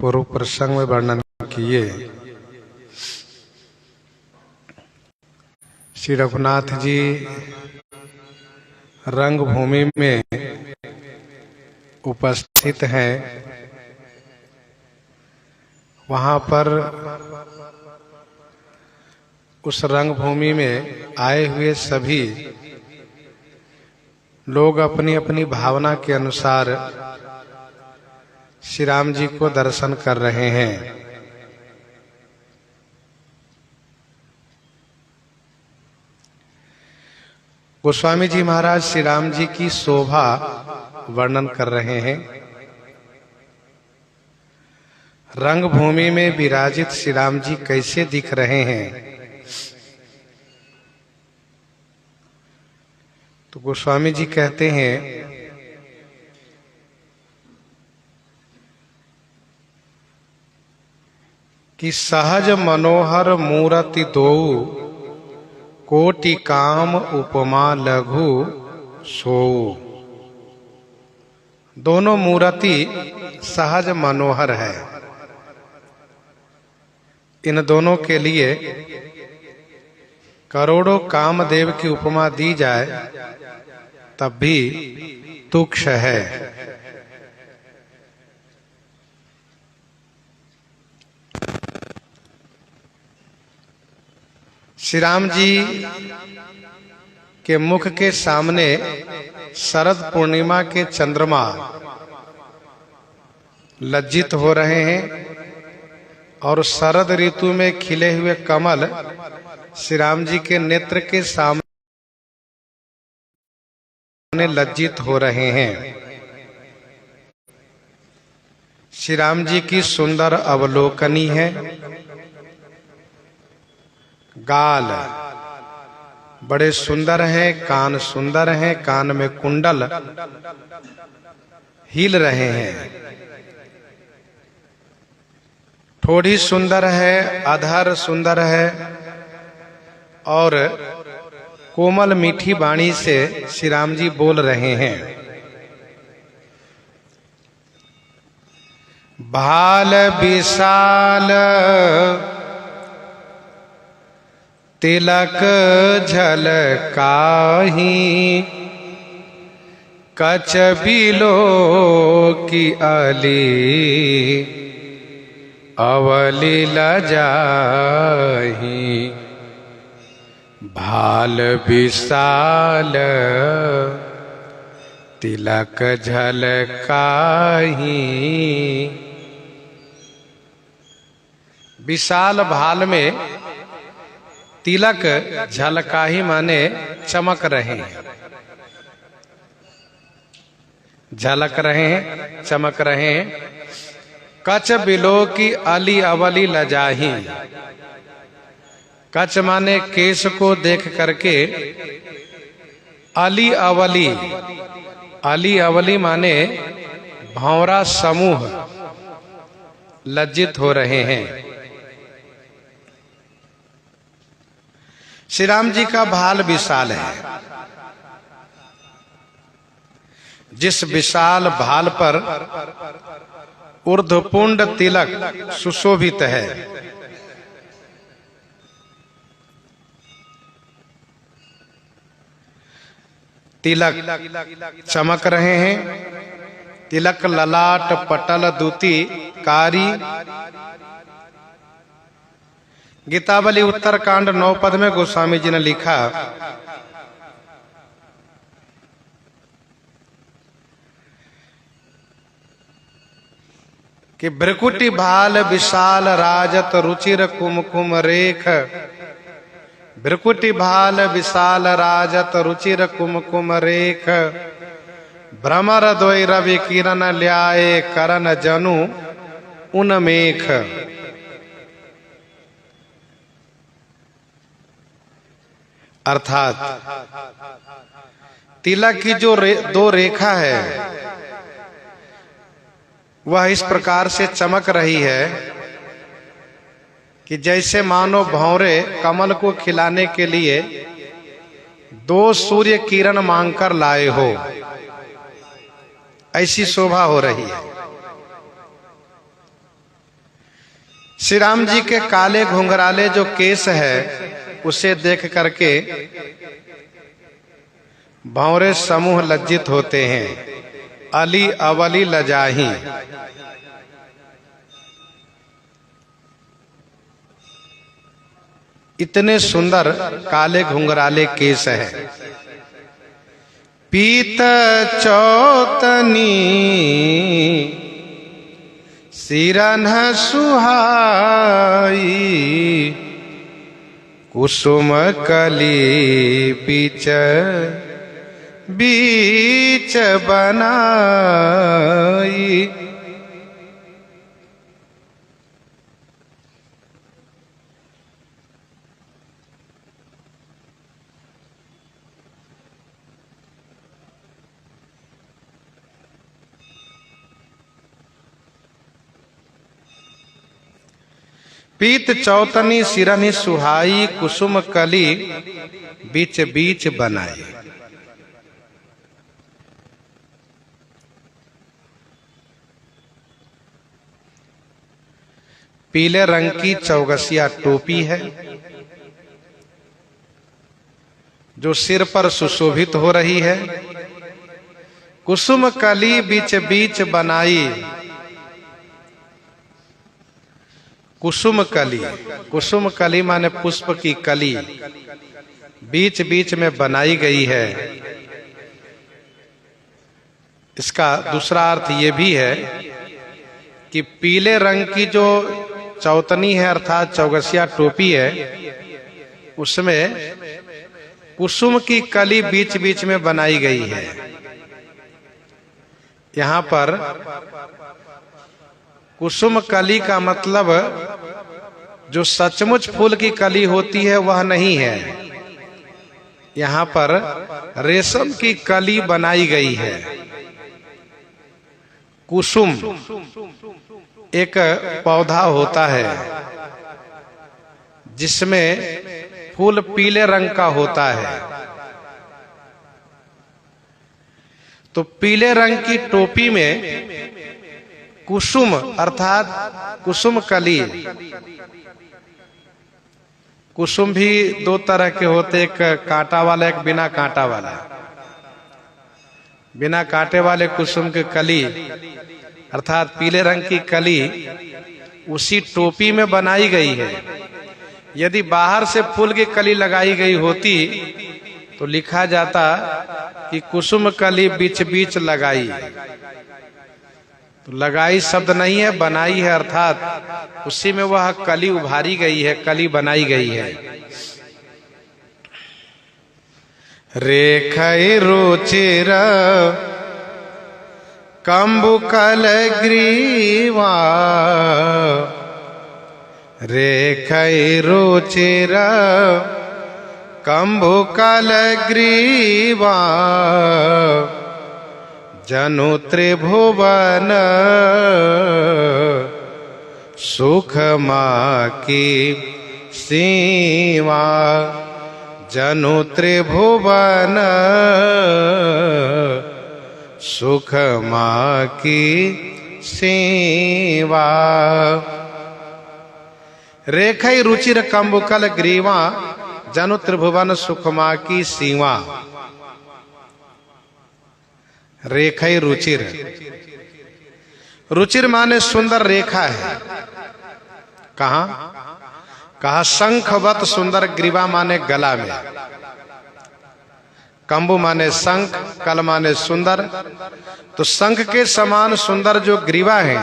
पूर्व प्रसंग में वर्णन किए। श्री रघुनाथ जी रंगभूमि में उपस्थित हैं। वहां पर उस रंगभूमि में आए हुए सभी लोग अपनी अपनी भावना के अनुसार श्री राम जी को दर्शन कर रहे हैं। गोस्वामी जी महाराज श्री राम जी की शोभा वर्णन कर रहे हैं। रंगभूमि में विराजित श्री राम जी कैसे दिख रहे हैं, तो गोस्वामी जी कहते हैं कि सहज मनोहर मूरति दोऊ, कोटि काम उपमा लघु सोऊ। दोनों मूर्ति सहज मनोहर है। इन दोनों के लिए करोड़ों कामदेव की उपमा दी जाए तब भी तुच्छ है। श्री राम जी के मुख के सामने शरद पूर्णिमा के चंद्रमा लज्जित हो रहे हैं और शरद ऋतु में खिले हुए कमल श्री राम जी के नेत्र के सामने लज्जित हो रहे हैं। श्री राम जी की सुंदर अवलोकनी है। गाल बड़े सुंदर हैं, कान सुंदर हैं, कान में कुंडल हिल रहे हैं। ठोड़ी सुंदर है, अधर सुंदर है और कोमल मीठी वाणी से श्री राम जी बोल रहे हैं। भाल विशाल तिलक झलकाहि, कच बिलो की अली अवली लजाहि। भाल विशाल तिलक झलकाहि। विशाल भाल में तिलक झलकाहि माने चमक रहे हैं, झलक रहे हैं, चमक रहे हैं। कच बिलो की अली अवली लजाहि। कच माने केश को देख करके अली अवली, अली अवली माने भंवरा समूह लज्जित हो रहे हैं। श्री राम जी का भाल विशाल है। जिस विशाल भाल पर ऊर्ध्वपुंड तिलक सुशोभित है, तिलक चमक रहे हैं। तिलक ललाट पटल दूती कारी। गीतावली उत्तरकांड 9 पद में गोस्वामी जी ने लिखा कि भ्रकुटी भाल विशाल राजत रुचिर कुमकुम रेख। भ्रकुटी भाल विशाल राजत रुचिर कुमकुम रेख। भ्रमर द्वै रवि किरण ल्याए करण जनु उन्मेख। अर्थात तिलक की जो दो रेखा है वह इस प्रकार से चमक रही है कि जैसे मानो भंवरे कमल को खिलाने के लिए 2 सूर्य किरण मांगकर लाए हो, ऐसी शोभा हो रही है। श्री राम जी के काले घुंघराले जो केस है उसे देख करके भंवरे समूह लज्जित होते हैं। अली अवली लजाही, इतने सुंदर काले घुंघराले केस है। पीत चौतनी सिरन सुहाई, कुसुम कली बीच बीच बनाई। पीत चौतनी सिरनि सुहाई, कुसुम कली बीच बीच बनाई। पीले रंग की चौगसिया टोपी है जो सिर पर सुशोभित हो रही है। कुसुम कली बीच बीच बनाई। कुसुम कली, कुसुम कली माने पुष्प की कली बीच बीच में बनाई गई है। इसका दूसरा अर्थ ये भी है कि पीले रंग की जो चौतनी है अर्थात चौगसिया टोपी है, उसमें कुसुम की कली बीच बीच में बनाई गई है। यहाँ पर कुसुम कली का मतलब जो सचमुच फूल की कली होती है वह नहीं है। यहाँ पर रेशम की कली बनाई गई है। कुसुम एक पौधा होता है जिसमें फूल पीले रंग का होता है। तो पीले रंग की टोपी में कुसुम अर्थात कुसुम कली। कुसुम भी दो तरह के होते, एक कांटा वाला एक बिना कांटा वाला। बिना कांटे वाले कुसुम की कली अर्थात पीले रंग की कली उसी टोपी में बनाई गई है। यदि बाहर से फूल की कली लगाई गई होती तो लिखा जाता कि कुसुम कली बीच बीच लगाई। तो लगाई शब्द नहीं है, बनाई है, अर्थात उसी में वह कली उभारी गई है, कली बनाई गई है। रेखै रुचिर कंबुकल ग्रीवा, रेखै रुचिर कंबुकल ग्रीवा, जनु त्रिभुवन सुख की सीमा, जनु त्रिभुवन सुख की सीमा। रेखै रुचिर कंबुकल ग्रीवा, जनु त्रिभुवन सुखमा की सीमा। रेखै रुचिर, रुचिर माने सुंदर रेखा है। कहा कहा शंखवत सुंदर, ग्रीवा माने गला में, कंबु माने शंख, कल माने सुंदर। तो शंख के समान सुंदर जो ग्रीवा है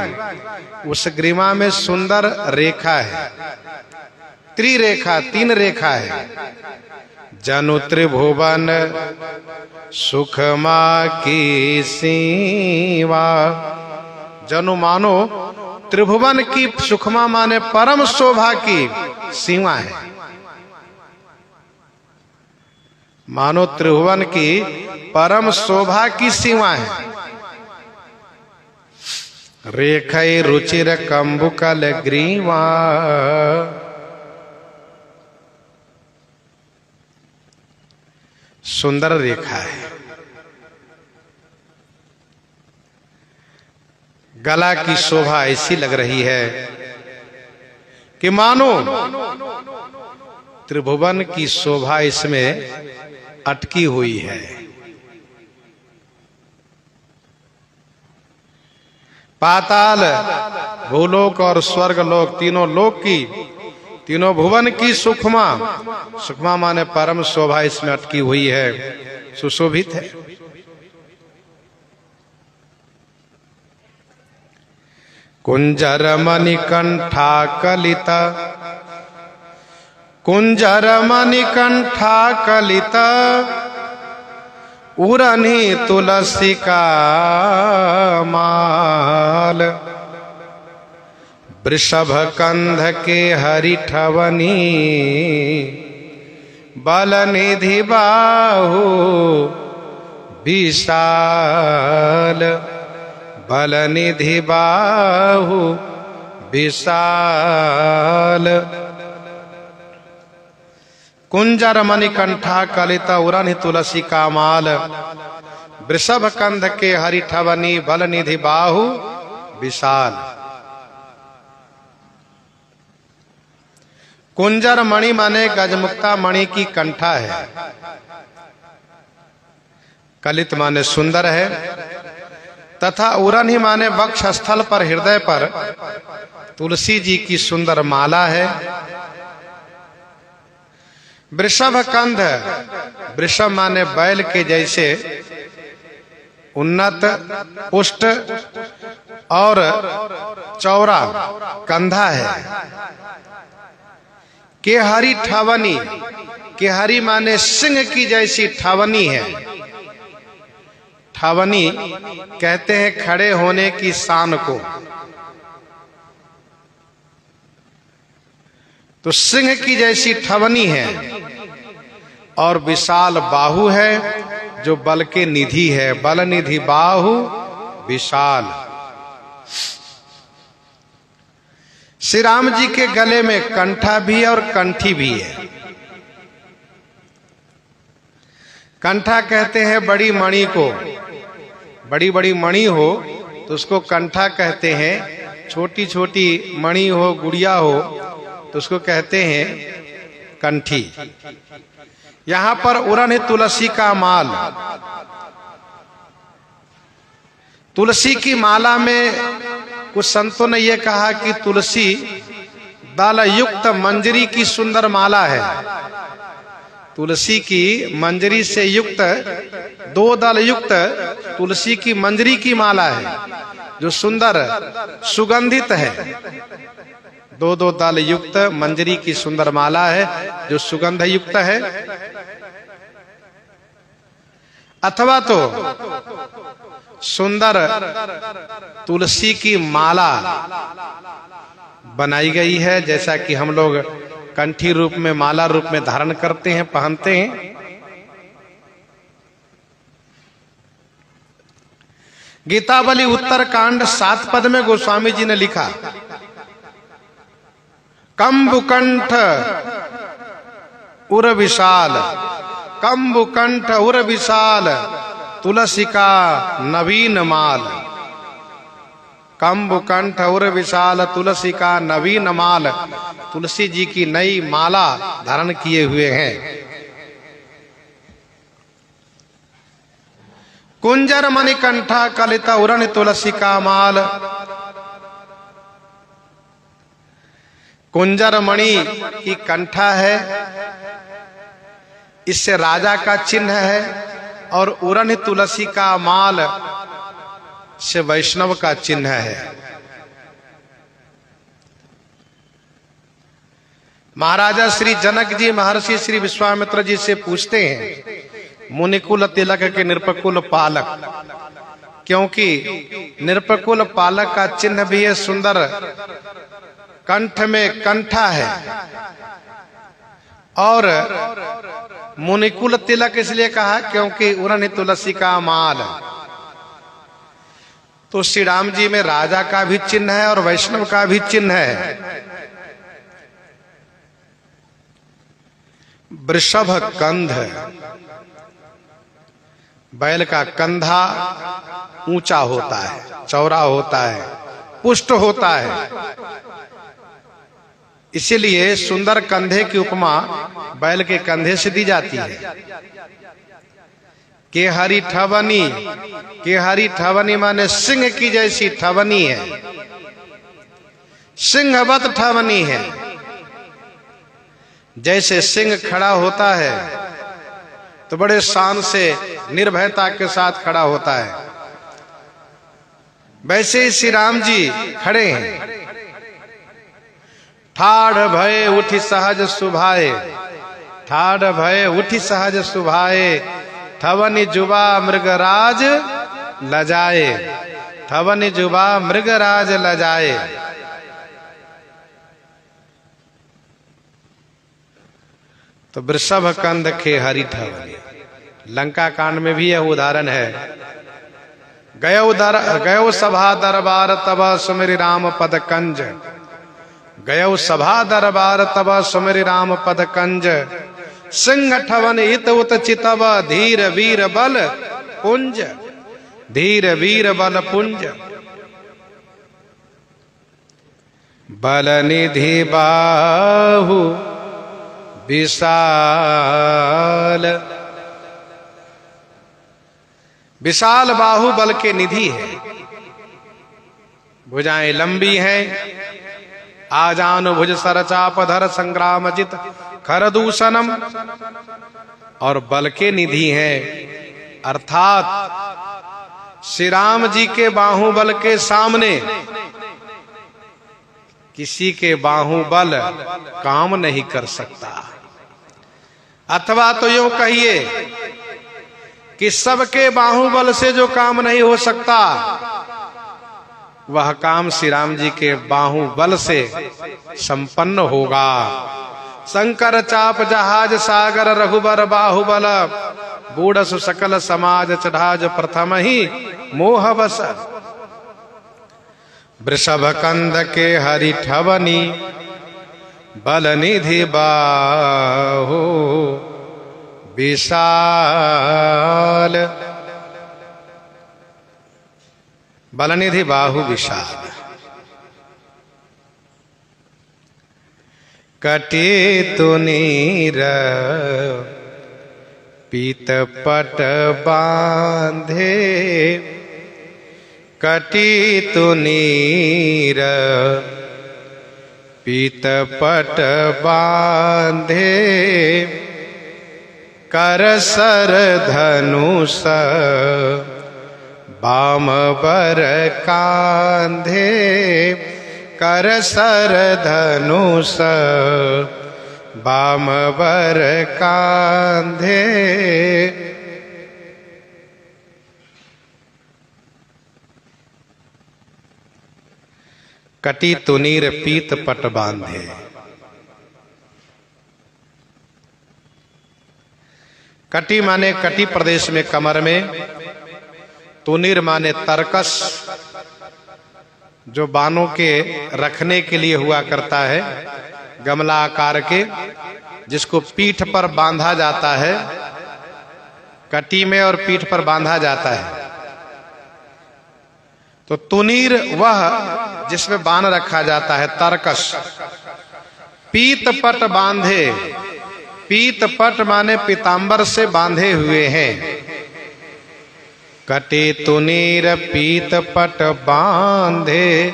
उस ग्रीवा में सुंदर रेखा है। त्रिरेखा, तीन रेखा है। जनु त्रिभुवन सुखमा की सीमा, जनु मानो त्रिभुवन की, सुखमा माने परम शोभा की सीमा है। मानो त्रिभुवन की परम शोभा की सीमा है। रेखै रुचिर कंबुकल ग्रीवा, सुंदर रेखा है। गला की शोभा ऐसी लग रही है कि मानो त्रिभुवन की शोभा इसमें अटकी हुई है। पाताल, भूलोक और स्वर्गलोक, तीनों लोक की, तीनों भुवन की सुखमा, सुखमा माने परम शोभा इसमें अटकी हुई है, सुशोभित है। कुंजर मणिकंठा कलिता, कुंजर मणिकंठा कलिता, उरनी तुलसी का माल, वृषभ कंध के हरिठवनी, बल निधि बाहु विशाल, बल निधि बाहु विशाल। कुंजर मणिकंठा कलिता, उरनी तुलसी का माल, वृषभ कंध के हरिठवनी, बल निधि बाहु विशाल। कुंजर मणि माने गजमुक्ता मणि की कंठा है, कलित माने सुंदर है, तथा उरन ही माने वक्ष स्थल पर, हृदय पर तुलसी जी की सुंदर माला है। वृषभ कंध, वृषभ माने बैल के जैसे उन्नत, पुष्ट और चौड़ा कंधा है। केहरी ठवनी, केहरी माने सिंह की जैसी ठवनी है। ठवनी कहते हैं खड़े होने की शान को, तो सिंह की जैसी ठवनी है, और विशाल बाहु है जो बल के निधि है, बल निधि बाहु विशाल। श्री राम जी के गले में कंठा भी है और कंठी भी है। कंठा कहते हैं बड़ी मणि को, बड़ी बड़ी मणि हो तो उसको कंठा कहते हैं, छोटी छोटी मणि हो, गुड़िया हो तो उसको कहते हैं कंठी। यहां पर उरन है तुलसी का माल। तुलसी की माला में कुछ संतों ने यह कहा कि तुलसी दल युक्त मंजरी की सुंदर माला है। तुलसी की मंजरी से युक्त, दो दल युक्त तुलसी की मंजरी की माला है जो सुंदर सुगंधित है। दो दो दल युक्त मंजरी की सुंदर माला है जो सुगंध युक्त है। अथवा तो सुंदर तुलसी की माला बनाई गई है, जैसा कि हम लोग कंठी रूप में, माला रूप में धारण करते हैं, पहनते हैं। गीतावली उत्तर कांड 7 पद में गोस्वामी जी ने लिखा, कंबुकंठ उर विशाल, कंबुकंठ उर विशाल, तुलसी का नवीन माल। कंबुकंठ उर विशाल, तुलसी का नवीन माल, तुलसी जी की नई माला धारण किए हुए हैं। कुंजर मणिकंठा कलिता, उरन तुलसी का माल। कुंजर मणि की कंठा है, इससे राजा का चिन्ह है, और उरन तुलसी का माल से वैष्णव का चिन्ह है। महाराजा श्री जनक जी महर्षि श्री विश्वामित्र जी से पूछते हैं, मुनिकुल तिलक के निरपकुल पालक, क्योंकि निरपकुल पालक का चिन्ह भी है, सुंदर कंठ में कंठा है, और मुनिकुल तिलक इसलिए कहा क्योंकि उरन तुलसी का माल। तो श्री राम जी में राजा का भी चिन्ह है और वैष्णव का भी चिन्ह है। वृषभ कंध, बैल का कंधा ऊंचा होता है, चौड़ा होता है, पुष्ट होता है। इसीलिए सुंदर कंधे की उपमा बैल के कंधे से दी जाती है। के हरी ठवनी माने सिंह की जैसी ठवनी है, सिंहवत ठवनी है। जैसे सिंह खड़ा होता है तो बड़े शान से निर्भयता के साथ खड़ा होता है, वैसे ही श्री राम जी खड़े हैं। ठाढ़ भय उठी सहज सुभाए, ठाढ़ भय उठी सहज सुभाए, ठवनि जुबा मृगराज लजाए, ठवनि जुबा मृगराज लजाए। तो वृषभ कंध के हरि ठवनि, लंका कांड में भी यह उदाहरण है। गयो सभा दरबार तब सुमिरि राम पद कंज, गयो सभा दरबार तब सुमिरि राम पद कंज, सिंह ठवन इत उत चितव, धीर वीर बल पुंज, धीर वीर बल पुंज। बल निधि बाहु विशाल, विशाल बाहु बल के निधि है। भुजाएं लंबी हैं, आजान भुज सरचाप धर संग्राम जित खरदूषणम, और बल के निधि हैं। अर्थात श्री राम जी के बाहुबल के सामने किसी के बाहुबल काम नहीं कर सकता। अथवा तो यूं कहिए कि सबके बाहुबल से जो काम नहीं हो सकता, वह काम श्री राम जी के बाहुबल से संपन्न होगा। शंकर चाप जहाज सागर रघुबर बाहुबल, बूढ़सु सकल समाज चढ़ाज प्रथम ही मोह बस। वृषभ कंद के हरि ठवनी, बल निधि बाहु विशाल, बलनिधि बाहु विशाल। कटे तुनीर पीत पट बांधे, कटी तुनीर पीत पट बांधे, कर सर धनुष बाम बर कांधे, कर सर धनुष बाम बर कांधे। कटी तुनीर पीत पट बांधे, कटी माने कटी प्रदेश में कमर में, तुनीर माने तरकस जो बानों के रखने के लिए हुआ करता है, गमला आकार के, जिसको पीठ पर बांधा जाता है, कटी में और पीठ पर बांधा जाता है। तो तुनीर वह जिसमें बांध रखा जाता है, तरकस। पीत पट बांधे, पीत पट माने पीतांबर से बांधे हुए हैं। कटे तुनीर पीत पट बांधे,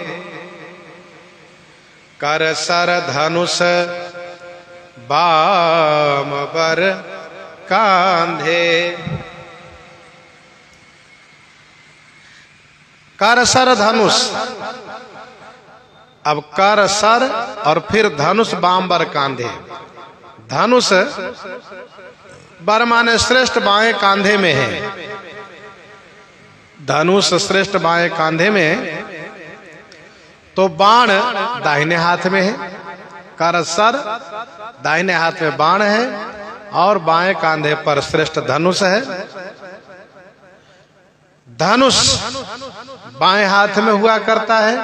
कर सर धनुष बाम बर कांधे। कर सर धनुष, अब कर सर और फिर धनुष बाम बर कांधे। धनुष बर माने श्रेष्ठ बाएं कांधे में है, धनुष श्रेष्ठ बाएं कांधे में, तो बाण दाहिने हाथ में है। कर सर दाहिने हाथ में बाण है और बाएं कांधे पर श्रेष्ठ धनुष है। धनुष बाएं हाथ में हुआ करता है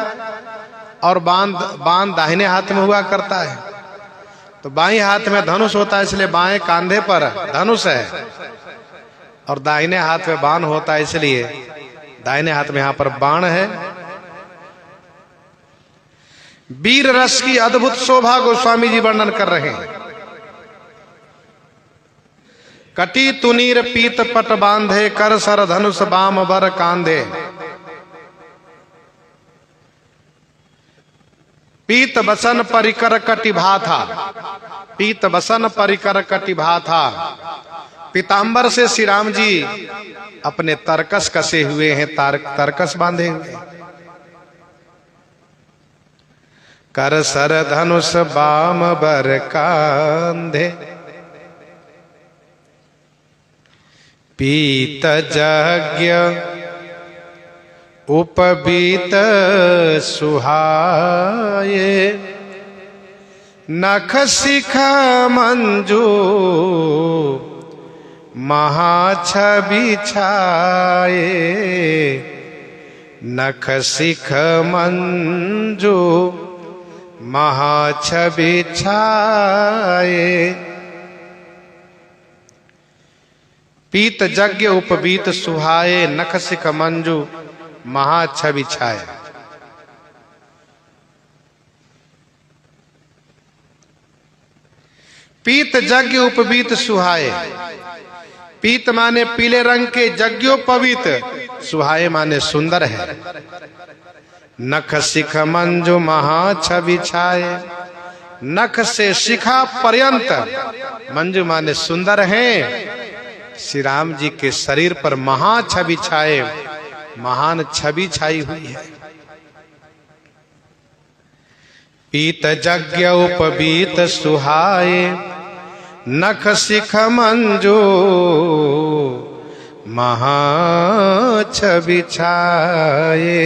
और बाण दाहिने हाथ में हुआ करता है। तो बाएं हाथ में धनुष होता है इसलिए बाएं कांधे पर धनुष है, और दाहिने हाथ में बाण होता है इसलिए दाहिने हाथ में यहां पर बाण है। वीर रस की अद्भुत शोभा गोस्वामी जी वर्णन कर रहे हैं। कटी तुनीर पीत पट बांधे, कर सर धनुष बाम बर कांधे। पीत बसन परिकर कटि भाथा, पीत बसन परिकर कटि भाथा। पीतांबर से श्री राम जी अपने तरकस कसे हुए हैं, तरकस बांधे हुए। कर सर धनुष बाम बर कांधे। पीत यज्ञ उपबीत सुहाये, नख शिख मंजू महाछवि छाये। नख शिख मंजू महाछवि छाये। पीत यज्ञ उपबीत सुहाये, नख शिख मंजू महाछवि छाये। पीत यज्ञ उपबीत सुहाये। पीत माने पीले रंग के, यज्ञोपवीत, सुहाये माने सुंदर है। नख शिख मंजू महाछवि छाये। नख से शिखा पर्यंत, मंजू माने सुंदर हैं, श्री राम जी के शरीर पर महाछवि छाए, महान छवि छाई हुई है। पीत यज्ञ उपबीत सुहाये, नख शिख मंजू महाछवि छाये।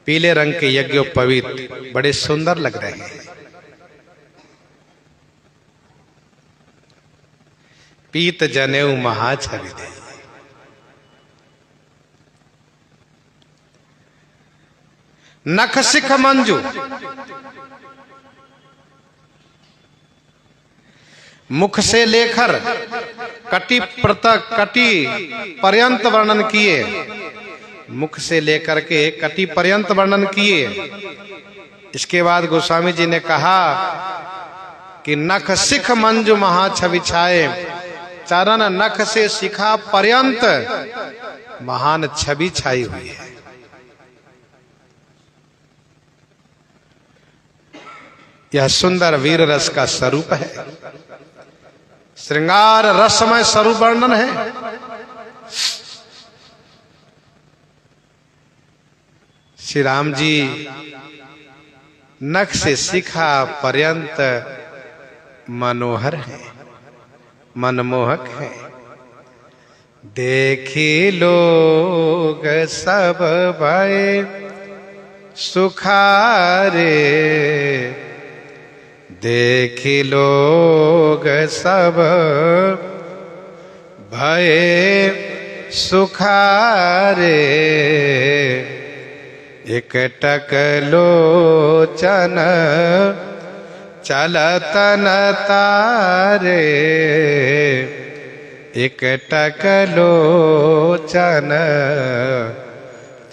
पीले रंग के यज्ञ उपवीत बड़े सुंदर लग रहे हैं। पीत जनेऊ महाछवि दे। नख शिख मंजू, मुख से लेकर कटी पर्यंत वर्णन किए। मुख से लेकर के कटी पर्यंत वर्णन किए। इसके बाद गोस्वामी जी ने कहा कि नख शिख मंजू महाछवि छाये। चरण नख से शिखा पर्यंत महान छवि छाई हुई है। यह सुंदर वीर रस का स्वरूप है, श्रृंगार रसमय स्वरूप वर्णन है। श्री राम जी नख से शिखा पर्यंत मनोहर है, मनमोहक है। देखी लोग सब भय सुखारे। देखी लोग सब भय सुखारे। एकटक लोचन चलतन तारे। एकटक लोचन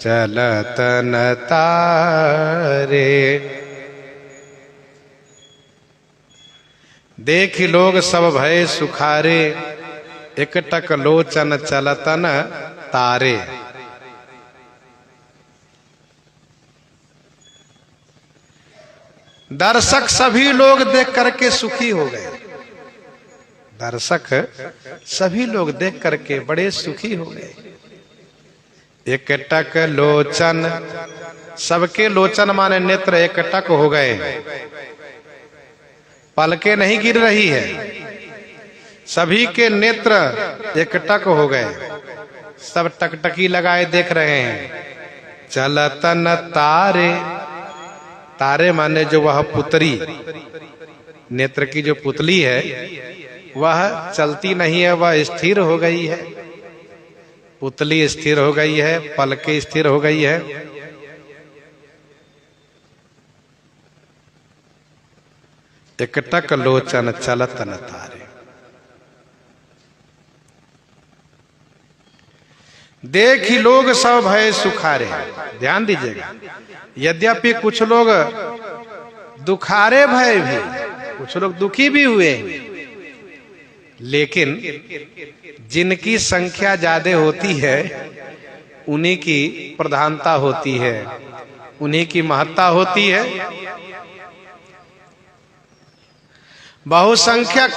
चलतन तारे। देख लोग सब भय सुखारे। एकटक लोचन चलतन तारे। दर्शक सभी लोग देख करके सुखी हो गए। दर्शक सभी लोग देख करके बड़े सुखी हो गए। एकटक लोचन, सबके लोचन माने नेत्र एकटक हो गए। पलके नहीं गिर रही है, सभी के नेत्र एकटक हो गए। सब टकटकी लगाए देख रहे हैं। चलतन तारे। तारे माने जो वह पुतरी, नेत्र की जो पुतली है वह चलती नहीं है, वह स्थिर हो गई है। पुतली स्थिर हो गई है, पलके स्थिर हो गई है। एकटक लोचन चलतन तारे। देखी लोग सब भय सुखारे। ध्यान दीजिएगा, यद्यपि कुछ लोग दुखारे भय भी, कुछ लोग दुखी भी हुए, लेकिन जिनकी संख्या ज्यादा होती है उन्हीं की प्रधानता होती है, उन्हीं की महत्ता होती है। बहुसंख्यक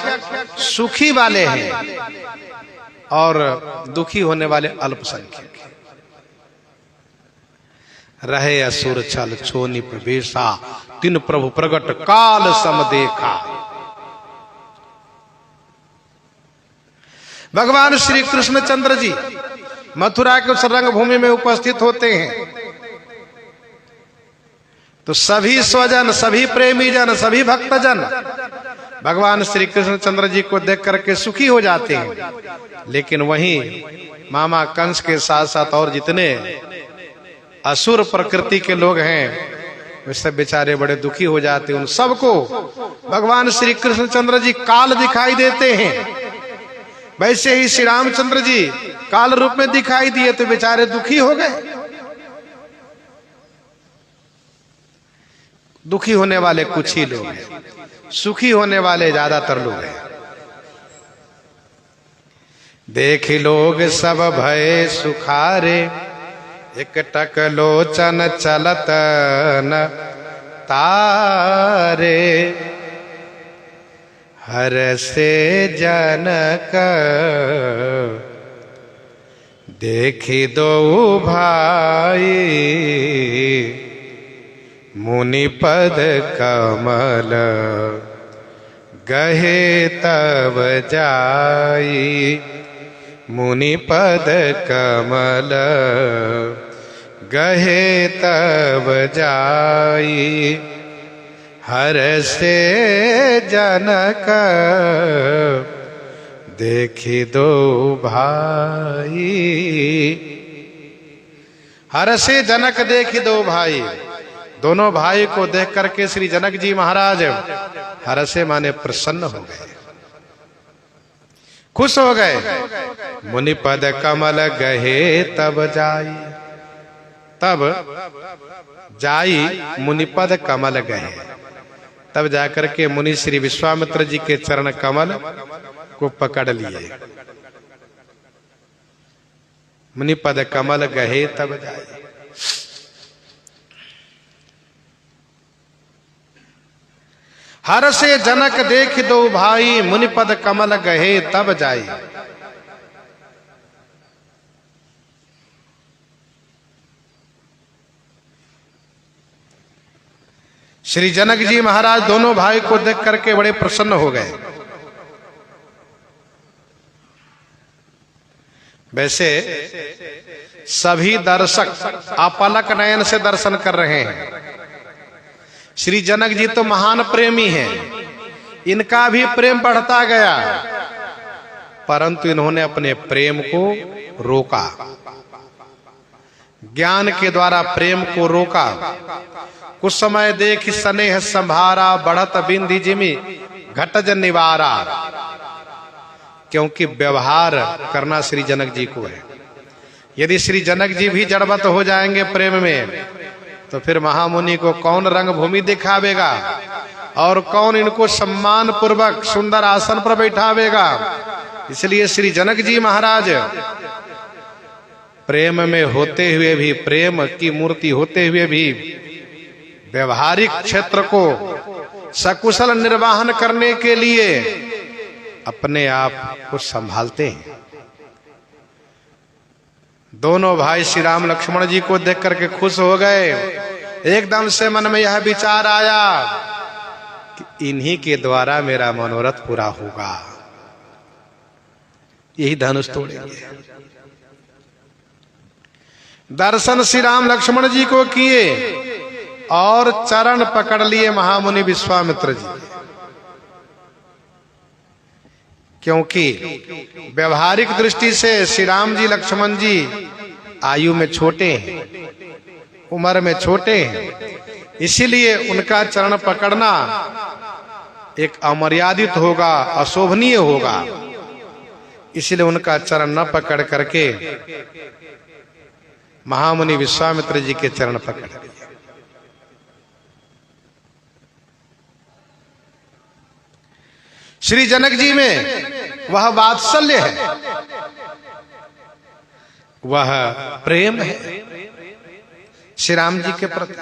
सुखी वाले हैं और दुखी होने वाले अल्पसंख्यक हैं। रहे असुर छल छोनि प्रवेशा, तिन प्रभु प्रगट काल सम देखा। भगवान श्री कृष्णचंद्र जी मथुरा के उस रंग भूमि में उपस्थित होते हैं तो सभी स्वजन, सभी प्रेमी जन, सभी भक्तजन भगवान श्री कृष्णचंद्र जी को देख करके सुखी हो जाते हैं। लेकिन वहीं मामा कंस के साथ साथ और जितने असुर प्रकृति के लोग हैं वे सब बेचारे बड़े दुखी हो जाते हैं। उन सबको भगवान श्री कृष्णचंद्र जी काल दिखाई देते हैं। वैसे ही श्री रामचंद्र जी काल रूप में दिखाई दिए तो बेचारे दुखी हो गए। दुखी होने वाले कुछ ही लोग हैं, सुखी होने वाले ज्यादातर लोग हैं। देख लोग सब भय सुखारे, एक टक लोचन चलत न तारे। हर से जनक देखी दो भाई, मुनि पद कमल गहे तब जाई। मुनि पद कमल गहे तब जाई। हर से जनक देखी दो भाई। हर से जनक देखी दो भाई। दोनों भाई को देख करके श्री जनक जी महाराज हर्षे माने प्रसन्न हो गए, खुश हो गए। मुनि पद कमल गहे तब जाई। तब जाई मुनिपद कमल गहे, तब जाकर के मुनि श्री विश्वामित्र जी के चरण कमल को पकड़ लिए। मुनिपद कमल गहे तब जाई। हर से जनक देख दो भाई, मुनिपद कमल गहे तब जाई। श्री जनक जी महाराज दोनों भाई को देख करके बड़े प्रसन्न हो गए। वैसे सभी दर्शक अपलक नयन से दर्शन कर रहे हैं। श्री जनक जी तो महान प्रेमी हैं, इनका भी प्रेम बढ़ता गया, परंतु इन्होंने अपने प्रेम को रोका, ज्ञान के द्वारा प्रेम को रोका। कुछ समय देख स्नेह संभारा, बढ़त बिंदी जिमी घटज निवारा। क्योंकि व्यवहार करना श्री जनक जी को है। यदि श्री जनक जी भी जड़वत हो जाएंगे प्रेम में तो फिर महामुनि को कौन रंग भूमि दिखावेगा और कौन इनको सम्मान पूर्वक सुंदर आसन पर बैठावेगा। इसलिए श्री जनक जी महाराज प्रेम में होते हुए भी, प्रेम की मूर्ति होते हुए भी व्यवहारिक क्षेत्र को सकुशल निर्वाहन करने के लिए अपने आप को संभालते हैं। दोनों भाई श्री राम लक्ष्मण जी को देख करके खुश हो गए। एकदम से मन में यह विचार आया कि इन्हीं के द्वारा मेरा मनोरथ पूरा होगा, यही धनुष तोड़ेंगे। दर्शन श्री राम लक्ष्मण जी को किए और चरण पकड़ लिए महामुनि विश्वामित्र जी। क्योंकि व्यवहारिक दृष्टि से श्री राम जी लक्ष्मण जी आयु में छोटे हैं, उम्र में छोटे हैं, इसीलिए उनका चरण पकड़ना एक अमर्यादित होगा, अशोभनीय होगा। इसलिए उनका चरण न पकड़ करके महामुनि विश्वामित्र जी के चरण पकड़ लिए। श्री जनक जी में वह वात्सल्य है, वह प्रेम है श्री राम जी के प्रति।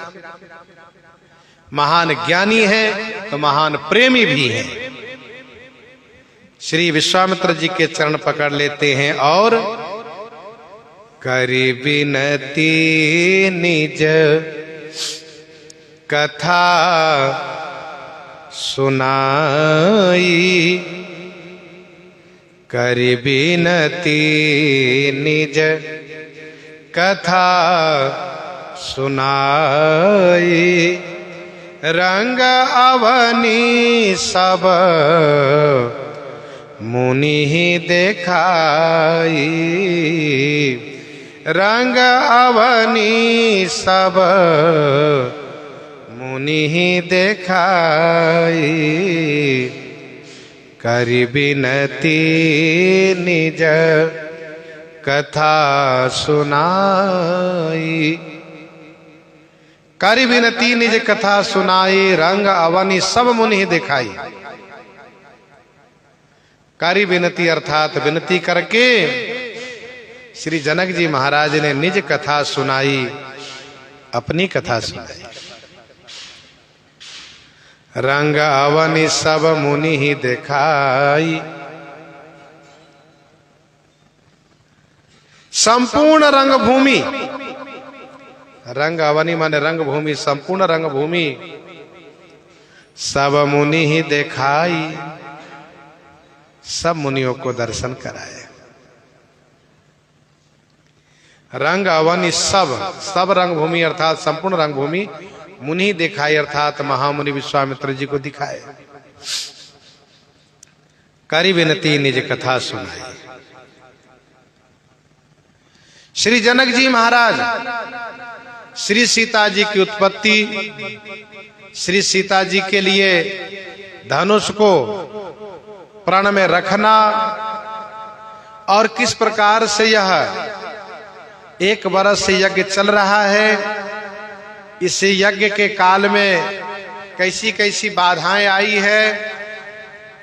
महान ज्ञानी है तो महान प्रेमी भी है। श्री विश्वामित्र जी के चरण पकड़ लेते हैं और करि विनती निज कथा सुनाई, करि विनती निज कथा सुनाई, रंग अवनी सब मुनि देखाई, रंग अवनी सब मुनि देखाई, करि विनती निज कथा सुनाई, करि विनती निज कथा सुनाई, रंग अवनी सब मुनि दिखाई। करि विनती अर्थात विनती करके श्री जनक जी महाराज ने निज कथा सुनाई, अपनी कथा सुनाई। रंग अवनी सब मुनि ही दिखाई, संपूर्ण रंग भूमि, रंग अवनी माने रंग भूमि, संपूर्ण रंग भूमि सब मुनि ही दिखाई, सब मुनियों को दर्शन कराए। रंग अवनी सब रंग भूमि अर्थात संपूर्ण रंग भूमि मुनि दिखाई अर्थात महामुनि विश्वामित्र जी को दिखाए। करि विनती निज कथा सुनाई। श्री जनक जी महाराज श्री सीता जी की उत्पत्ति, श्री सीता जी के लिए धनुष को प्रण में रखना और किस प्रकार से यह 1 वर्ष से यज्ञ चल रहा है, इस यज्ञ के काल में कैसी कैसी बाधाएं आई है,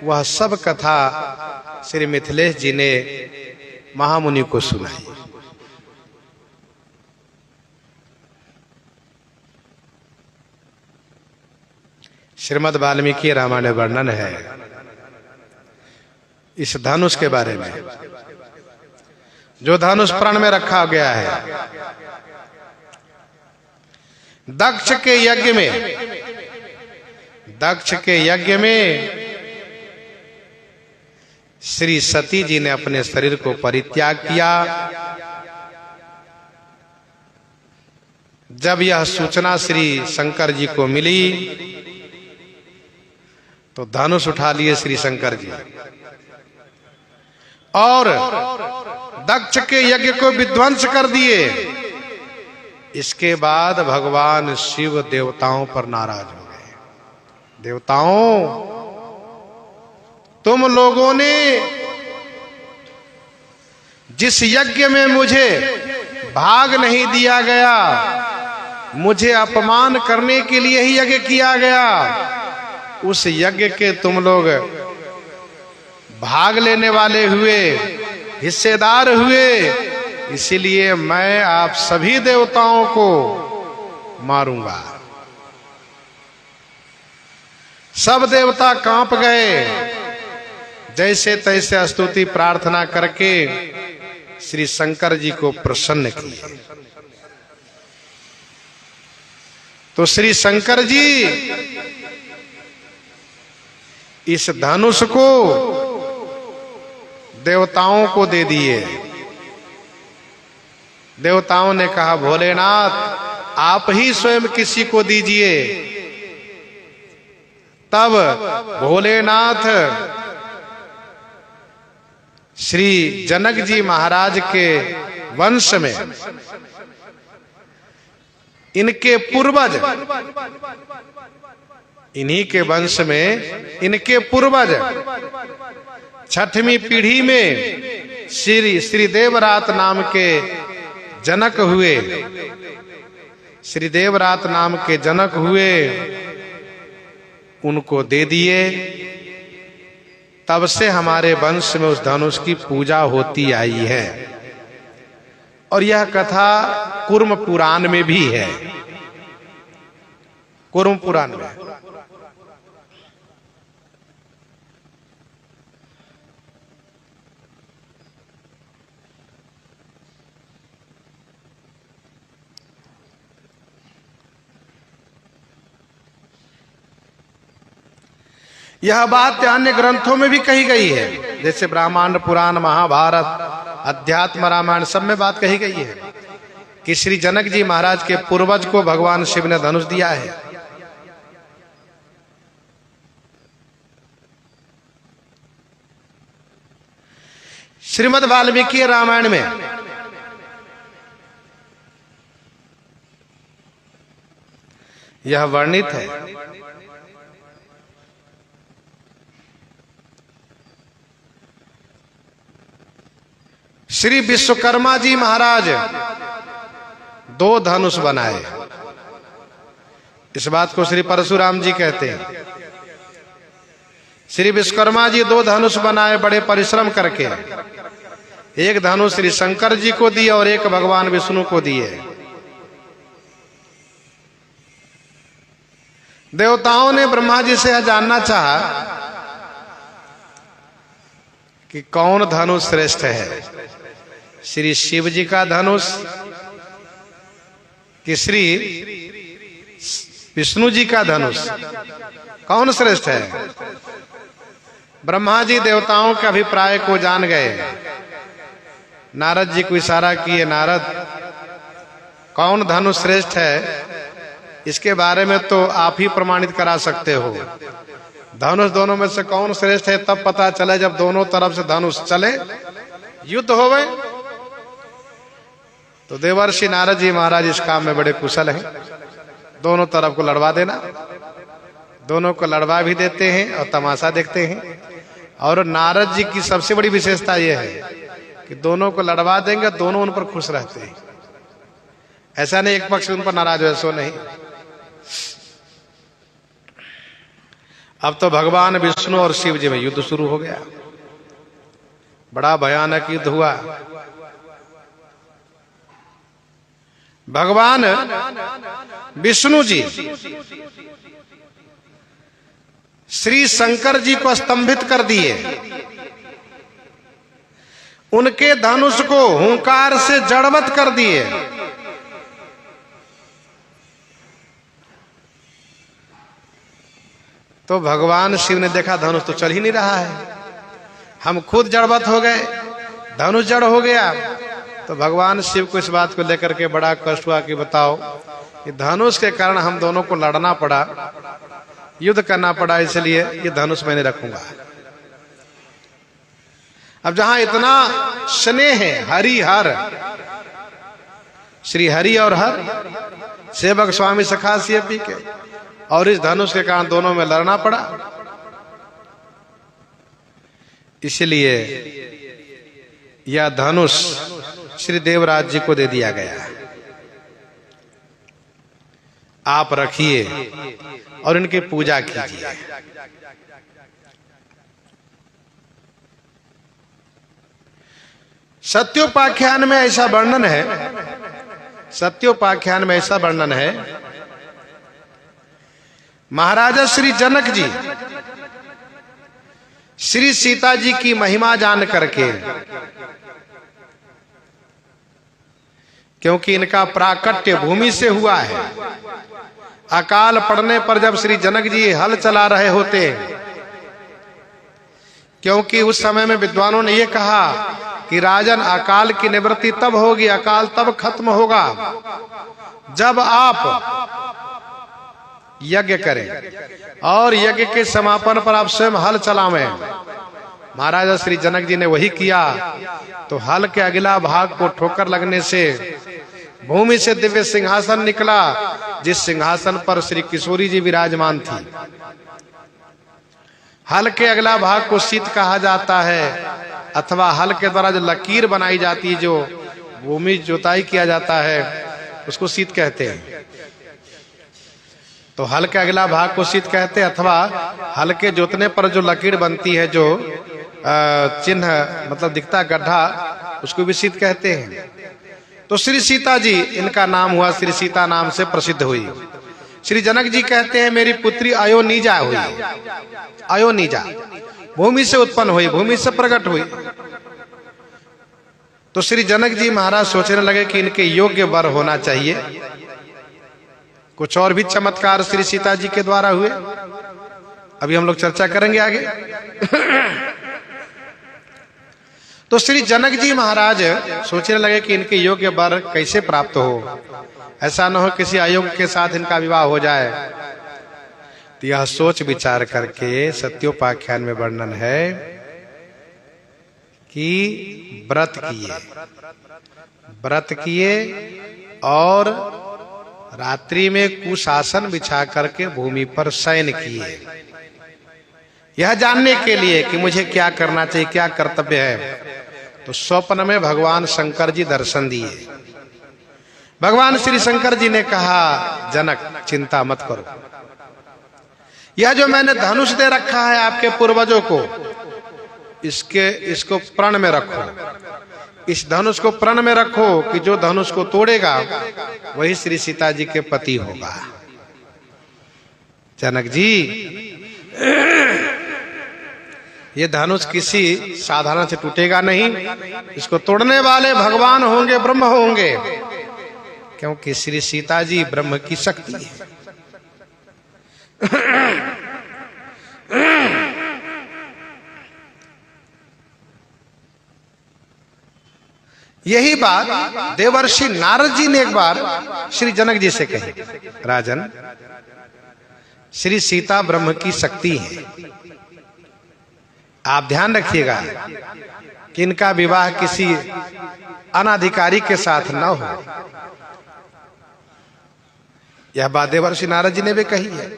वह सब कथा श्री मिथिलेश जी ने महामुनि को सुनाई। श्रीमद् वाल्मीकि रामायण वर्णन है इस धनुष के बारे में, जो धनुष प्रण में रखा गया है। दक्ष के यज्ञ में श्री सती जी ने अपने शरीर को परित्याग किया। जब यह सूचना श्री शंकर जी को मिली तो धनुष उठा लिए श्री शंकर जी और दक्ष के यज्ञ को विध्वंस कर दिए। इसके बाद भगवान शिव देवताओं पर नाराज हो गए। देवताओं, तुम लोगों ने जिस यज्ञ में मुझे भाग नहीं दिया गया, मुझे अपमान करने के लिए ही यज्ञ किया गया, उस यज्ञ के तुम लोग भाग लेने वाले हुए, हिस्सेदार हुए, इसीलिए मैं आप सभी देवताओं को मारूंगा। सब देवता कांप गए, जैसे तैसे स्तुति प्रार्थना करके श्री शंकर जी को प्रसन्न किए। तो श्री शंकर जी इस धनुष को देवताओं को दे दिए। देवताओं ने कहा, भोलेनाथ आप ही स्वयं किसी को दीजिए। तब भोलेनाथ श्री जनक जी महाराज के वंश में इनके पूर्वज, इन्हीं के वंश में इनके पूर्वज 6वीं पीढ़ी में श्री देवरात नाम के जनक हुए, श्री देवरात नाम के जनक हुए, उनको दे दिए। तब से हमारे वंश में उस धनुष की पूजा होती आई है। और यह कथा कुर्म पुराण में भी है। कुर्म पुराण में यह बात अन्य ग्रंथों में भी कही गई है, जैसे ब्राह्मण पुराण, महाभारत, अध्यात्म रामायण, सब में बात कही गई है कि श्री जनक जी महाराज के पूर्वज को भगवान शिव ने धनुष दिया है। श्रीमद् वाल्मीकि रामायण में यह वर्णित है। श्री विश्वकर्मा जी महाराज 2 धनुष बनाए। इस बात को श्री परशुराम जी कहते हैं। श्री विश्वकर्मा जी 2 धनुष बनाए बड़े परिश्रम करके। एक धनुष श्री शंकर जी को दिए और एक भगवान विष्णु को दिए। देवताओं ने ब्रह्मा जी से यह जानना चाहा कि कौन धनुष श्रेष्ठ है, श्री शिव जी का धनुष कि श्री विष्णु जी का धनुष, कौन श्रेष्ठ है। ब्रह्मा जी देवताओं के अभिप्राय को जान गए। नारद जी को इशारा किए, नारद कौन धनुष श्रेष्ठ है इसके बारे में तो आप ही प्रमाणित करा सकते हो। धनुष दोनों में से कौन श्रेष्ठ है तब पता चले जब दोनों तरफ से धनुष चले, युद्ध हो गए। तो देवर्षि नारद जी महाराज इस काम में बड़े कुशल हैं। दोनों तरफ को लड़वा देना, दोनों को लड़वा भी देते हैं और तमाशा देखते हैं। और नारद जी की सबसे बड़ी विशेषता यह है कि दोनों को लड़वा देंगे, दोनों उन पर खुश रहते हैं। ऐसा नहीं एक पक्ष उन पर नाराज हो, ऐसा नहीं। अब तो भगवान विष्णु और शिव जी में युद्ध शुरू हो गया। बड़ा भयानक युद्ध हुआ। भगवान विष्णु जी श्री शंकर जी को स्तंभित कर दिए। उनके धनुष को हुंकार से जड़वत कर दिए। तो भगवान शिव ने देखा धनुष तो चल ही नहीं रहा है, हम खुद जड़वत हो गए, धनुष जड़ हो गया। तो भगवान शिव को इस बात को लेकर के बड़ा कष्ट हुआ कि बताओ, कि धनुष के कारण हम दोनों को लड़ना पड़ा, युद्ध करना पड़ा, इसलिए ये धनुष मैं नहीं रखूंगा। अब जहां इतना स्नेह है, हरि हर, श्री हरि और हर, सेवक स्वामी सखा सीएपी के, और इस धनुष के कारण दोनों में लड़ना पड़ा। इसलिए यह धनुष श्री देवराज जी को दे दिया गया। आप रखिए और इनकी पूजा कीजिए। सत्योपाख्यान में ऐसा वर्णन है, सत्योपाख्यान में ऐसा वर्णन है, महाराजा श्री जनक जी श्री सीता जी की महिमा जान करके, क्योंकि इनका प्राकट्य भूमि से हुआ है, अकाल पड़ने पर जब श्री जनक जी हल चला रहे होते, क्योंकि उस समय में विद्वानों ने यह कहा कि राजन अकाल की निवृत्ति तब होगी, अकाल तब खत्म होगा जब आप यज्ञ करें और यज्ञ के समापन पर आप स्वयं हल चलावें। महाराजा श्री जनक जी ने वही किया। तो हल के अगला भाग को ठोकर लगने से भूमि से दिव्य सिंहासन निकला, जिस सिंहासन पर श्री किशोरी जी विराजमान थी। हल के अगला भाग को शीत कहा जाता है, अथवा हल के द्वारा जो लकीर बनाई जाती है, जो भूमि जोताई किया जाता है उसको शीत कहते हैं। तो हल के अगला भाग को शीत कहते हैं, अथवा हल के जोतने पर जो लकीर बनती है, जो चिन्ह मतलब दिखता गड्ढा, उसको भी शीत कहते हैं। तो श्री सीता जी, इनका नाम हुआ श्री सीता नाम से प्रसिद्ध हुई। श्री जनक जी कहते हैं मेरी पुत्री अयोनिजा हुई। अयोनिजा भूमि से उत्पन्न हुई, भूमि से प्रकट हुई। तो श्री जनक जी महाराज सोचने लगे कि इनके योग्य वर होना चाहिए। कुछ और भी चमत्कार श्री सीता जी के द्वारा हुए, अभी हम लोग चर्चा करेंगे आगे। तो श्री जनक जी महाराज सोचने लगे कि इनके योग्य वर कैसे प्राप्त हो, ऐसा न हो किसी अयोग्य के साथ इनका विवाह हो जाए। तो यह सोच विचार करके सत्योपाख्यान में वर्णन है कि व्रत किए और रात्रि में कुशासन बिछा करके भूमि पर शयन किए, यह जानने के लिए कि मुझे क्या करना चाहिए, क्या कर्तव्य है। तो स्वप्न में भगवान शंकर जी दर्शन दिए। भगवान श्री शंकर जी ने कहा जनक चिंता मत करो, यह जो मैंने धनुष दे रखा है आपके पूर्वजों को, इसको प्रण में रखो। इस धनुष को प्रण में रखो कि जो धनुष को तोड़ेगा वही श्री सीता जी के पति होगा। जनक जी, ये धनुष किसी साधारण से टूटेगा नहीं, इसको तोड़ने वाले भगवान होंगे, ब्रह्म होंगे, क्योंकि श्री सीता जी ब्रह्म की शक्ति है। यही बात देवर्षि नारद जी ने एक बार श्री जनक जी से कही, राजन श्री सीता ब्रह्म की शक्ति है, आप ध्यान रखिएगा कि इनका विवाह किसी अनाधिकारी के साथ न हो। यह बात देवर्षि नारद जी ने भी कही है।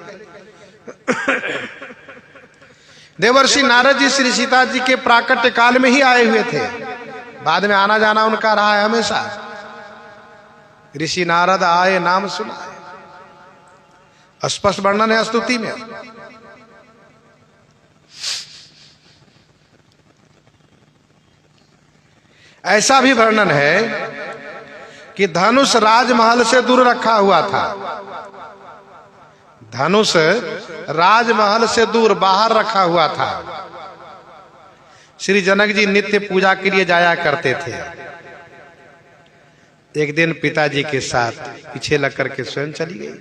देवर्षि नारद जी श्री सीता जी के प्राकट्य काल में ही आए हुए थे, बाद में आना जाना उनका रहा है हमेशा। ऋषि नारद आए नाम सुना, स्पष्ट वर्णन है स्तुति में। ऐसा भी वर्णन है कि धनुष राजमहल से दूर रखा हुआ था। धनुष राजमहल से दूर बाहर रखा हुआ था। श्री जनक जी नित्य पूजा के लिए जाया करते थे। एक दिन पिताजी के साथ पीछे लग करके स्वयं चली गई।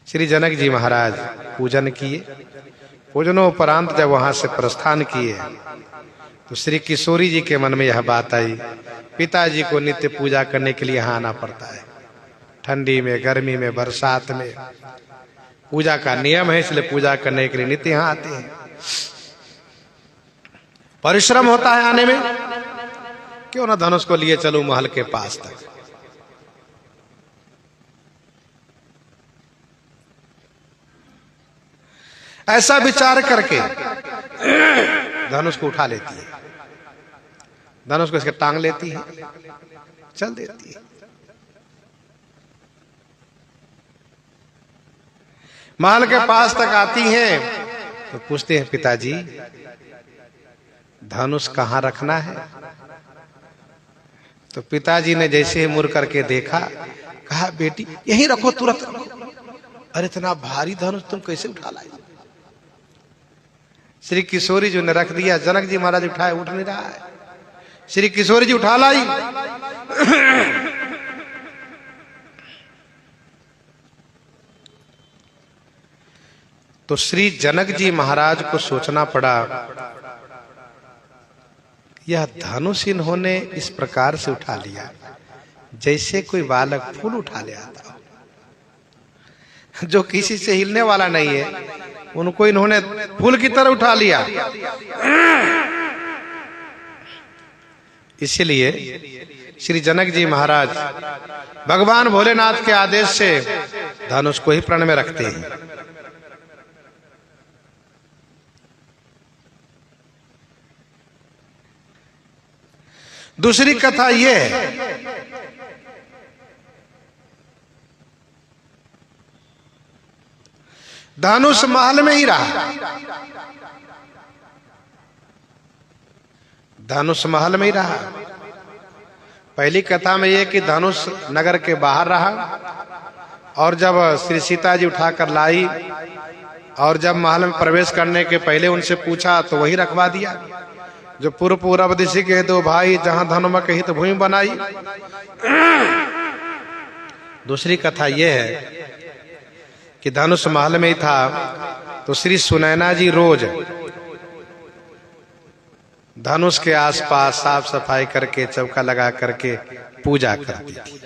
श्री जनक जी महाराज पूजन किए। पूजनोपरांत जब वहां से प्रस्थान किए तो श्री किशोरी जी के मन में यह बात आई, पिताजी को नित्य पूजा करने के लिए यहाँ आना पड़ता है। ठंडी में, गर्मी में, बरसात में पूजा का नियम है, इसलिए पूजा करने के लिए नित्य यहाँ आते हैं। परिश्रम होता है आने में, क्यों ना धनुष को लिए चलूं महल के पास तक। ऐसा विचार करके धनुष को उठा लेती है, धनुष को इसके टांग लेती है, चल देती है। महल के पास तक आती हैं तो पूछते हैं पिताजी धनुष कहाँ रखना है। तो पिताजी ने जैसे ही मुड़ करके देखा, कहा बेटी यहीं रखो, तुरंत रखो। अरे इतना भारी धनुष तुम कैसे उठा लाई। श्री किशोरी जी ने रख दिया। जनक जी महाराज उठाए, उठ नहीं रहा है। श्री किशोरी जी उठा लाई। तो श्री जनक जी महाराज को सोचना पड़ा, यह धनुष इन्होंने इस प्रकार से उठा लिया जैसे कोई बालक फूल उठा ले आता हो, जो किसी से हिलने वाला नहीं है, उनको इन्होंने फूल की तरह उठा लिया। इसलिए श्री जनक जी महाराज भगवान भोलेनाथ के आदेश से धनुष को ही प्रण में रखते हैं। दूसरी कथा यह है धनुष महल में ही रहा, धनुष महल में ही रहा। पहली कथा में यह कि धनुष नगर के बाहर रहा, और जब श्री सीता जी उठाकर लाई और जब महल में प्रवेश करने के पहले उनसे पूछा तो वही रखवा दिया जो पूर्व पूर्व दिशा के दो भाई जहां धनुमक हित भूमि बनाई। दूसरी कथा यह है कि धनुष महल में ही था तो श्री सुनैना जी रोज धनुष के आसपास साफ सफाई करके चौका लगा करके पूजा करती थी।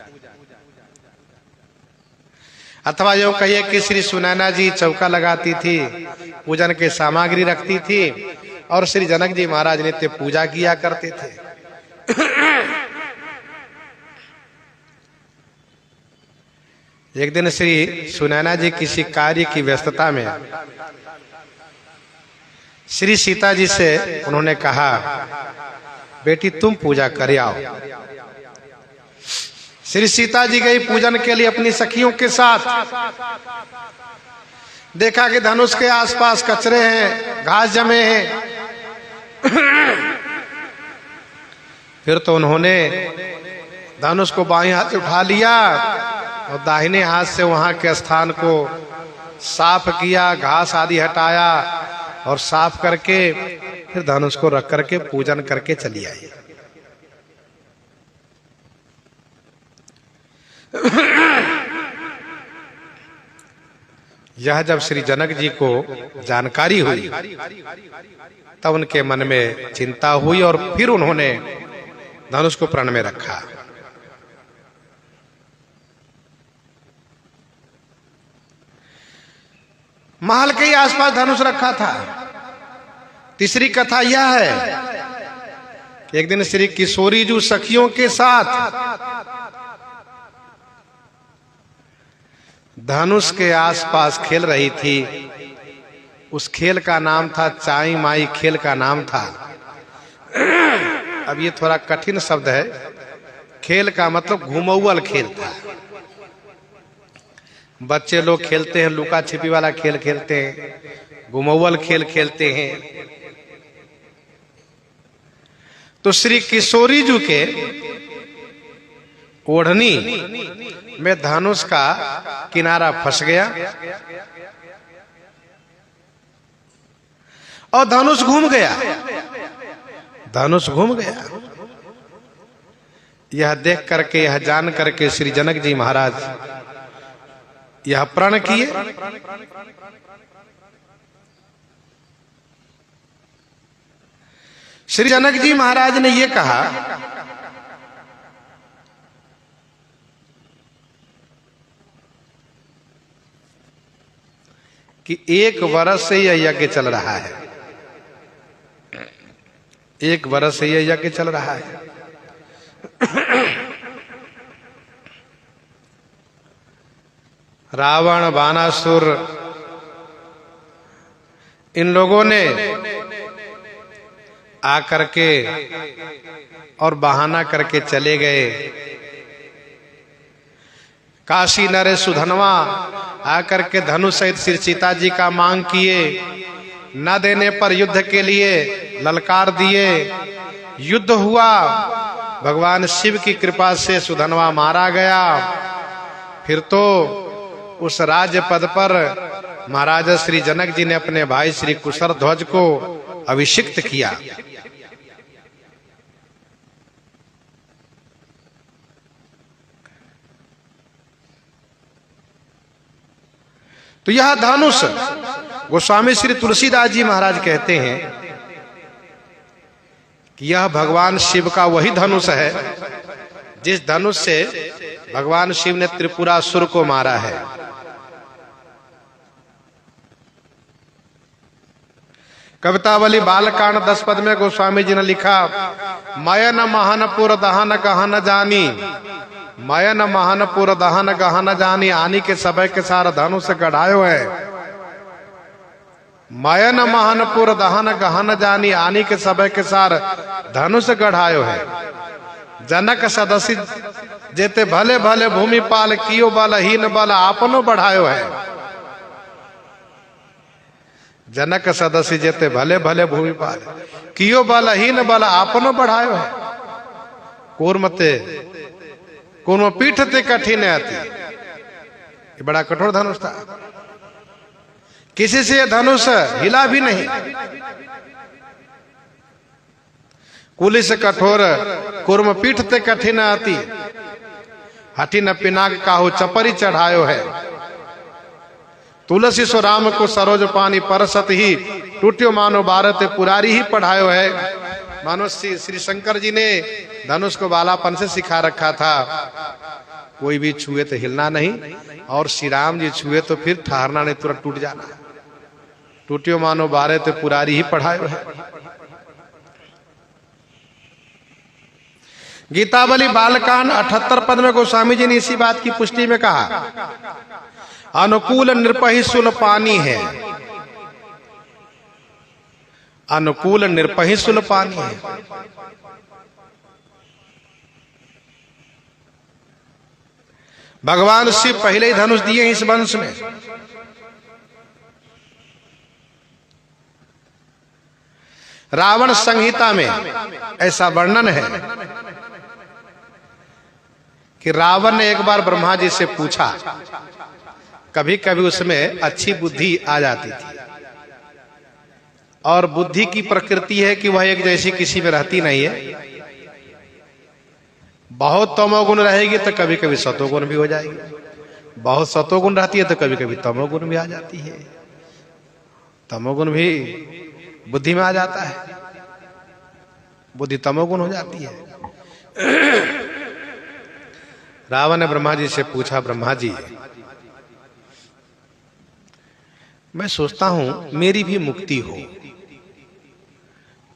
अथवा यो कहिए कि श्री सुनैना जी चौका लगाती थी, पूजन के सामग्री रखती थी और श्री जनक जी महाराज नित्य पूजा किया करते थे। एक दिन श्री सुनैना जी किसी कार्य की व्यस्तता में श्री सीता जी से उन्होंने कहा, बेटी तुम पूजा कर आओ। श्री सीता जी गई पूजन के लिए अपनी सखियों के साथ। देखा कि धनुष के आसपास कचरे हैं, घास जमे हैं। फिर तो उन्होंने धनुष को बाएं हाथ से उठा लिया और दाहिने हाथ से वहां के स्थान को साफ किया, घास आदि हटाया और साफ करके फिर धनुष को रख करके पूजन करके चली आई। यह जब श्री जनक जी को जानकारी हुई तब उनके मन में चिंता हुई और फिर उन्होंने धनुष को प्राण में रखा। महल के ही आसपास धनुष रखा था। तीसरी कथा यह है, एक दिन श्री किशोरी जी सखियों के साथ धनुष के आसपास खेल रही थी। उस खेल का नाम था चाई माई, खेल का नाम था। अब ये थोड़ा कठिन शब्द है। खेल का मतलब घुमौवल खेल था। बच्चे लोग खेलते हैं, लुका छिपी वाला खेल खेलते हैं, घुमौवल खेल खेलते हैं। तो श्री किशोरी जी के ओढ़नी में धनुष का किनारा फंस गया और धनुष घूम गया। धनुष घूम गया। यह देख करके, यह जान करके श्री जनक जी महाराज यह प्रण किए। श्री जनक जी महाराज ने यह कहा कि 1 वर्ष से यह यज्ञ चल रहा है। 1 वर्ष से यह यज्ञ चल रहा है। रावण, बानासुर, इन लोगों ने आकर के और बहाना करके चले गए। काशी नरेश सुधनवा आकर के धनुष सहित श्री सीता जी का मांग किए। न देने पर युद्ध के लिए ललकार दिए। युद्ध हुआ। भगवान शिव की कृपा से सुधनवा मारा गया। फिर तो उस राज्य पद पर महाराजा श्री जनक जी ने अपने भाई श्री कुशर ध्वज को अभिषिक्त किया। तो यह धनुष गोस्वामी श्री तुलसीदास जी महाराज कहते हैं कि यह भगवान शिव का वही धनुष है जिस धनुष से भगवान शिव ने त्रिपुरासुर को मारा है। कवितावली बालकांड 10 पद में गोस्वामी जी ने लिखा, मयन महनपुर दहन गहन जानी, मयन महनपुर दहन गहन जानी, आनी के समय के सारा धनुष गढ़ायो है। मयन महनपुर दहन गहन जानी आनी के सब के सार धनुष गढ़ायो है। जनक सदसी जेते भले भले भूमि पाल कियो बलहीन बल आपनो बढ़ायो है। जनक सदसी जेते भले भले भूमि पाल कियो बलहीन बल आपनो बढ़ायो है। कूर्म पीठ ते कठिन आती, ये बड़ा कठोर धनुष था, किसी से धनुष हिला भी नहीं। कुलिस कठोर कूर्म पीठ ते कठिन आती, हठी न पिनाक काहू चपरी चढ़ायो है। तुलसी सो राम को सरोज पानी परसत ही, टूट्यो मानो भारत पुरारी ही पढ़ायो है। मानो श्री शंकर जी ने धनुष को बालापन से सिखा रखा था, कोई भी छुए तो हिलना नहीं, और श्री राम जी छुए तो फिर ठहरना नहीं, तुरंत टूट जाना। टूट्यो मानो भारत पुरारी ही पढ़ायो है। गीतावली बालकांड 78 पद में गोस्वामी जी ने इसी बात की पुष्टि में कहा, अनुकूल नृपहि सुल पानी है। अनुकूल नृपहि सुल पानी है। भगवान शिव पहले ही धनुष दिए इस वंश में। रावण संहिता में ऐसा वर्णन है कि रावण ने एक बार ब्रह्मा जी से पूछा, कभी कभी उसमें अच्छी बुद्धि आ जाती थी, और बुद्धि की प्रकृति है कि वह एक जैसी किसी में रहती नहीं है। बहुत तमोगुण रहेगी तो कभी कभी सतोगुण भी हो जाएगी, बहुत सतोगुण रहती है तो कभी कभी तमोगुण भी आ जाती है। तमोगुण भी बुद्धि में आ जाता है, बुद्धि तमोगुण हो जाती है। रावण ने ब्रह्मा जी से पूछा, ब्रह्मा जी मैं सोचता हूं मेरी भी मुक्ति हो।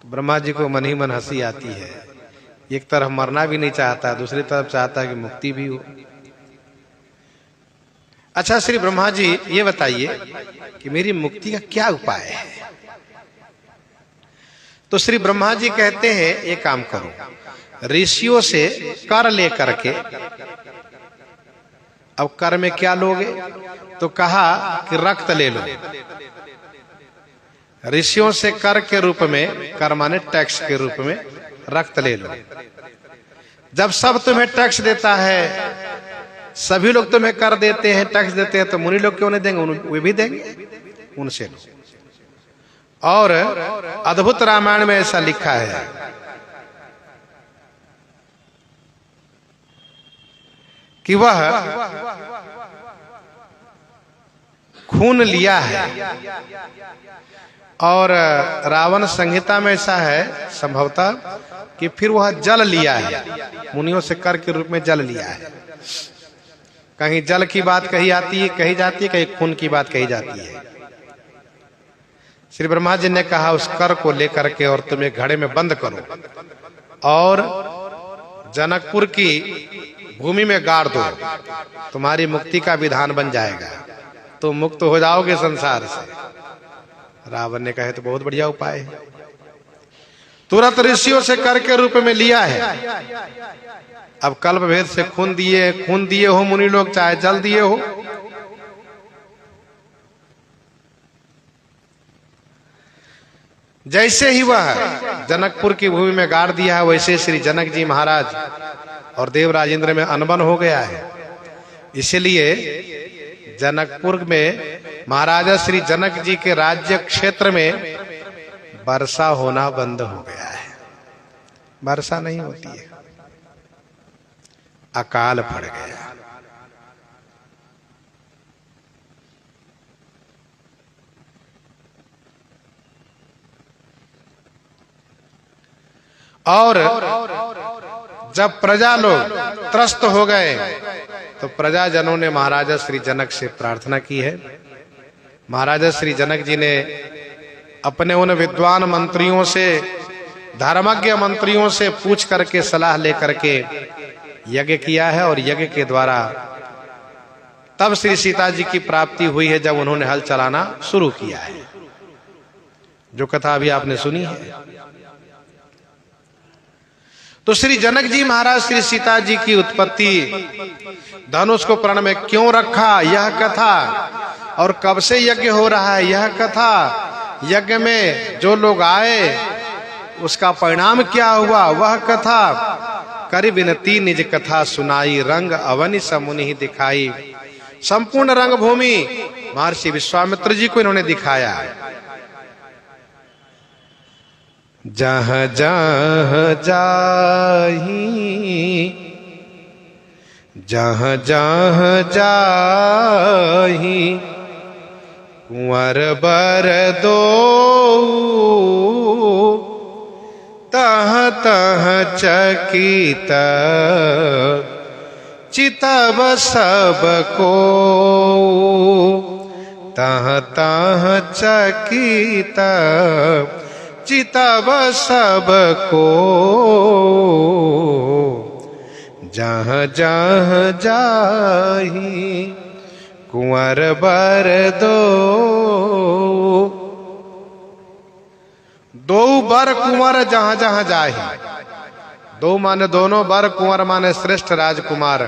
तो ब्रह्मा जी को मन ही मन हंसी आती है, एक तरफ मरना भी नहीं चाहता, दूसरी तरफ चाहता है कि मुक्ति भी हो। अच्छा श्री ब्रह्मा जी ये बताइए कि मेरी मुक्ति का क्या उपाय है। तो श्री ब्रह्मा जी कहते हैं एक काम करो, ऋषियों से कर ले करके, अब कर में क्या लोगे, तो कहा कि रक्त ले लो। ऋषियों से कर के रूप में, कर माने टैक्स के रूप में, रक्त ले लो। जब सब तुम्हें टैक्स देता है, सभी लोग तुम्हें कर देते हैं, टैक्स देते हैं, तो मुनि लोग क्यों नहीं देंगे, वे भी देंगे, उनसे लो। और अद्भुत रामायण में ऐसा लिखा है कि वह खून लिया है, और रावण संहिता में ऐसा है संभवतः कि फिर वह जल लिया है, मुनियों से कर के रूप में जल लिया है। कहीं जल की बात कही जाती है, कहीं खून की बात कही जाती है। श्री ब्रह्मा जी ने कहा उस कर को लेकर के और तुम एक घड़े में बंद करो और जनकपुर की भूमि में गाड़ दो, तुम्हारी मुक्ति का विधान बन जाएगा, तुम मुक्त हो जाओगे संसार से। रावण ने कहा तो बहुत बढ़िया उपाय है। तुरंत ऋषियों से कर के रूप में लिया है। अब कल्प भेद से खून दिए हो मुनि लोग, चाहे जल दिए हो। जैसे ही वह जनकपुर की भूमि में गाड़ दिया है, वैसे श्री जनक जी महाराज और देव राजेंद्र में अनबन हो गया है। इसलिए जनकपुर में महाराजा श्री जनक जी के राज्य क्षेत्र में वर्षा होना बंद हो गया है, वर्षा नहीं होती है, अकाल पड़ गया। और जब प्रजा लोग त्रस्त हो गए तो प्रजाजनों ने महाराजा श्री जनक से प्रार्थना की है। महाराजा श्री जनक जी ने अपने उन विद्वान मंत्रियों से, धर्मज्ञ मंत्रियों से पूछ करके, सलाह लेकर के यज्ञ किया है, और यज्ञ के द्वारा तब श्री सीता जी की प्राप्ति हुई है जब उन्होंने हल चलाना शुरू किया है। जो कथा अभी आपने सुनी है। तो श्री जनक जी महाराज श्री सीता जी की उत्पत्ति, धनुष को प्रण में क्यों रखा, यह कथा, और कब से यज्ञ हो रहा है यह कथा, यज्ञ में जो लोग आए उसका परिणाम क्या हुआ वह कथा, करि विनती निज कथा सुनाई, रंग अवनि समुनि ही दिखाई। संपूर्ण रंग भूमि महर्षि विश्वामित्र जी को इन्होंने दिखाया। जहाँ जहाँ जाही, जहाँ जहाँ जाही, कुंवर बर दो, तह तह चकित चितव सबको, तह तह चकित चितव सबको, जहाँ जहाँ जाही कुंवर बर दो। दो बर कुंवर जहाँ जहाँ जाही, दो माने दोनों, बर कुंवर माने श्रेष्ठ राजकुमार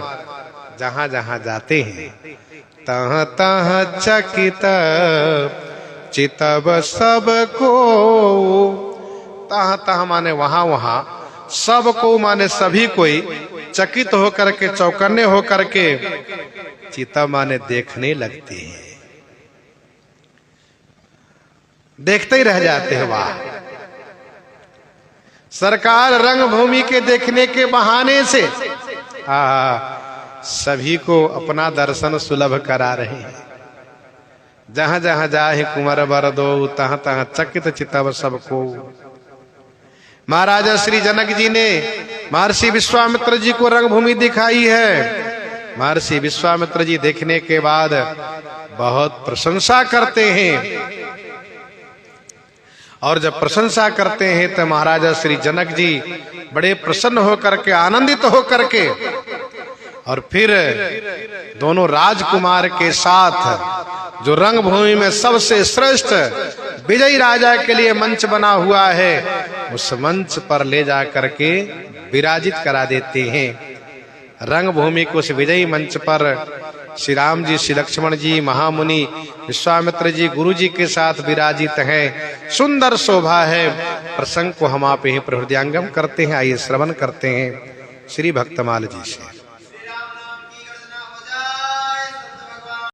जहाँ जहाँ जाते हैं, तह तह चकित चितव सबको, तह तह माने वहां वहां, सबको माने सभी कोई, चकित होकर के, चौकन्ने होकर के, चिता माने देखने लगते हैं, देखते ही रह जाते हैं। वाह, सरकार रंग भूमि के देखने के बहाने से सभी को अपना दर्शन सुलभ करा रहे हैं। जहां जहां जाए कुंवर बर दो, तहां तहां चकित चितव सबको। महाराजा श्री जनक जी ने महर्षि विश्वामित्र जी को रंगभूमि दिखाई है। महर्षि विश्वामित्र जी देखने के बाद बहुत प्रशंसा करते हैं, और जब प्रशंसा करते हैं तो महाराजा श्री जनक जी बड़े प्रसन्न होकर के, आनंदित होकर के, और फिर दोनों राजकुमार के साथ जो रंगभूमि में सबसे श्रेष्ठ विजयी राजा के लिए मंच बना हुआ है, उस मंच पर ले जा करके विराजित करा देते हैं। रंगभूमि को उस विजयी मंच पर श्री राम जी, श्री लक्ष्मण जी, महामुनि विश्वामित्र जी गुरु जी के साथ विराजित हैं। सुंदर शोभा है। प्रसंग को हम आप ही प्रहृदयांगम करते हैं। आइए श्रवण करते हैं श्री भक्तमाल जी से।